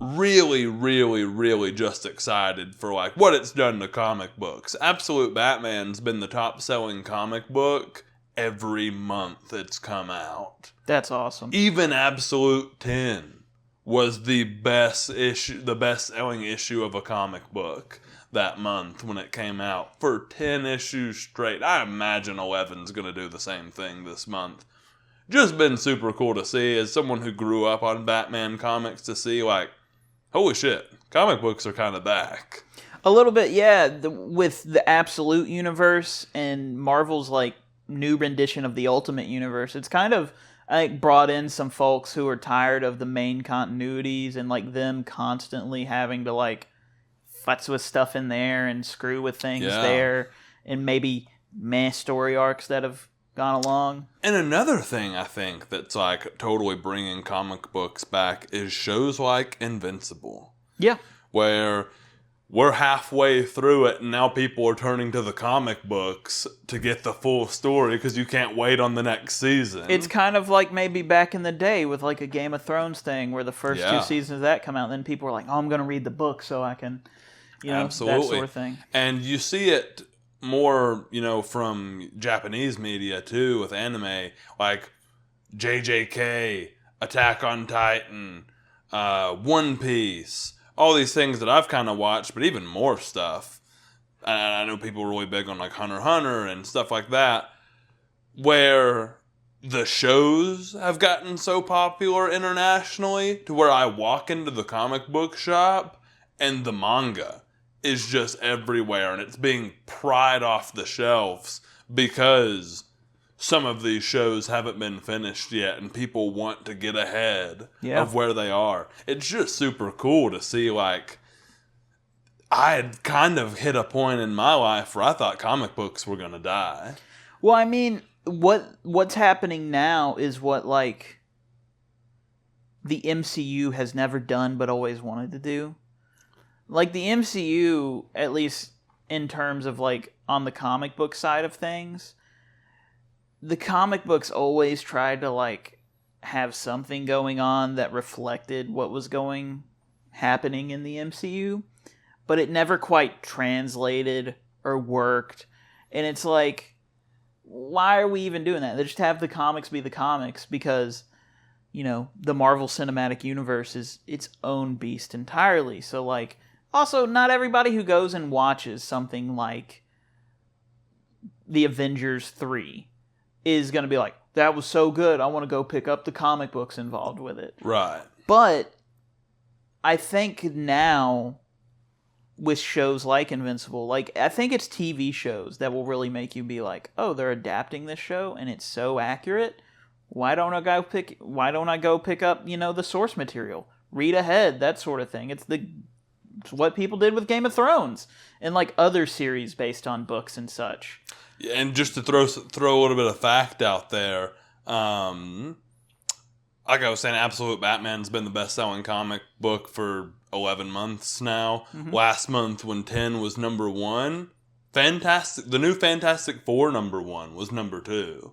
really, really, really just excited for like what it's done to comic books. Absolute Batman's been the top selling comic book every month it's come out. That's awesome. Even Absolute 10 was the best selling issue of a comic book that month when it came out for 10 issues straight. I imagine 11's going to do the same thing this month. Just been super cool to see as someone who grew up on Batman comics, to see like, holy shit, comic books are kind of back. A little bit, yeah. With the Absolute Universe and Marvel's like new rendition of the Ultimate Universe, it's kind of, I think, brought in some folks who are tired of the main continuities and like them constantly having to like futz with stuff in there and screw with things there, and maybe mass story arcs that have gone along. And another thing I think that's like totally bringing comic books back is shows like Invincible. Yeah. Where we're halfway through it and now people are turning to the comic books to get the full story because you can't wait on the next season. It's kind of like maybe back in the day with like a Game of Thrones thing where the first 2 seasons of that come out, and then people are like, oh, I'm going to read the book so I can, Absolutely. that sort of thing. And you see it more, from Japanese media too, with anime, like JJK, Attack on Titan, One Piece, all these things that I've kind of watched, but even more stuff. And I know people are really big on like Hunter x Hunter and stuff like that, where the shows have gotten so popular internationally to where I walk into the comic book shop and the manga is just everywhere, and it's being pried off the shelves because some of these shows haven't been finished yet and people want to get ahead of where they are. It's just super cool to see, like, I had kind of hit a point in my life where I thought comic books were going to die. Well, I mean, what's happening now is what, like, the MCU has never done but always wanted to do. Like, the MCU, at least in terms of, like, on the comic book side of things, the comic books always tried to, like, have something going on that reflected what was happening in the MCU, but it never quite translated or worked. And it's like, why are we even doing that? They just have the comics be the comics because, the Marvel Cinematic Universe is its own beast entirely. So, like, also, not everybody who goes and watches something like The Avengers 3 is going to be like, that was so good, I want to go pick up the comic books involved with it. Right. But I think now, with shows like Invincible, like, I think it's TV shows that will really make you be like, oh, they're adapting this show and it's so accurate. Why don't I go pick up, the source material? Read ahead, that sort of thing. It's what people did with Game of Thrones and like other series based on books and such. Yeah, and just to throw a little bit of fact out there, like I was saying, Absolute Batman's been the best-selling comic book for 11 months now. Mm-hmm. Last month when 10 was number 1, the new Fantastic Four number 1 was number 2.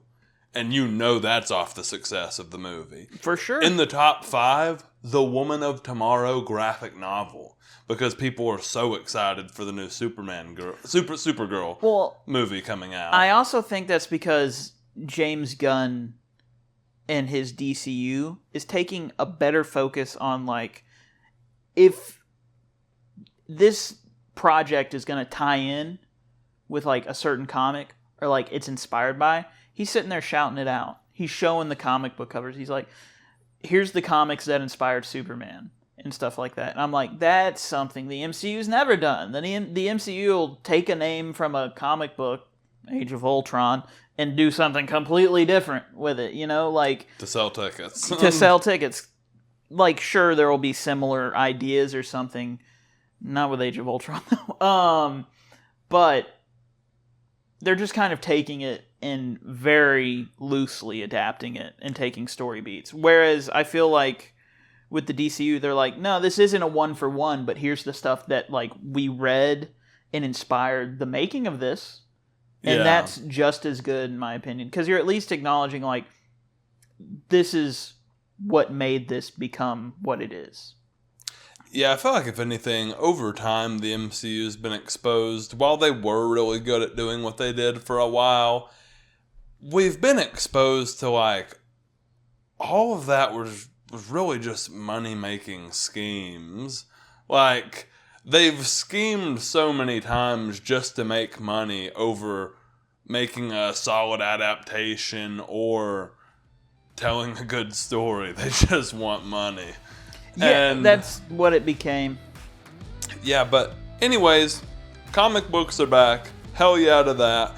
And that's off the success of the movie. For sure. In the top 5, The Woman of Tomorrow graphic novel. Because people are so excited for the new Supergirl movie coming out. I also think that's because James Gunn and his DCU is taking a better focus on, like, if this project is going to tie in with, like, a certain comic or, like, it's inspired by, he's sitting there shouting it out. He's showing the comic book covers. He's like, here's the comics that inspired Superman. And stuff like that. And I'm like, that's something the MCU's never done. The MCU will take a name from a comic book, Age of Ultron, and do something completely different with it, like... To sell tickets. To sell tickets. Like, sure, there will be similar ideas or something. Not with Age of Ultron, though. But they're just kind of taking it and very loosely adapting it and taking story beats. Whereas I feel like with the DCU, they're like, no, this isn't a 1-for-1, but here's the stuff that, like, we read and inspired the making of this. And that's just as good, in my opinion. Because you're at least acknowledging, like, this is what made this become what it is. Yeah, I feel like if anything, over time, the MCU's been exposed. While they were really good at doing what they did for a while, we've been exposed to, like, all of that was really just money-making schemes. Like, they've schemed so many times just to make money over making a solid adaptation or telling a good story. They just want money. Yeah, And that's what it became. yeah, but anyways, comic books are back. Hell yeah to that.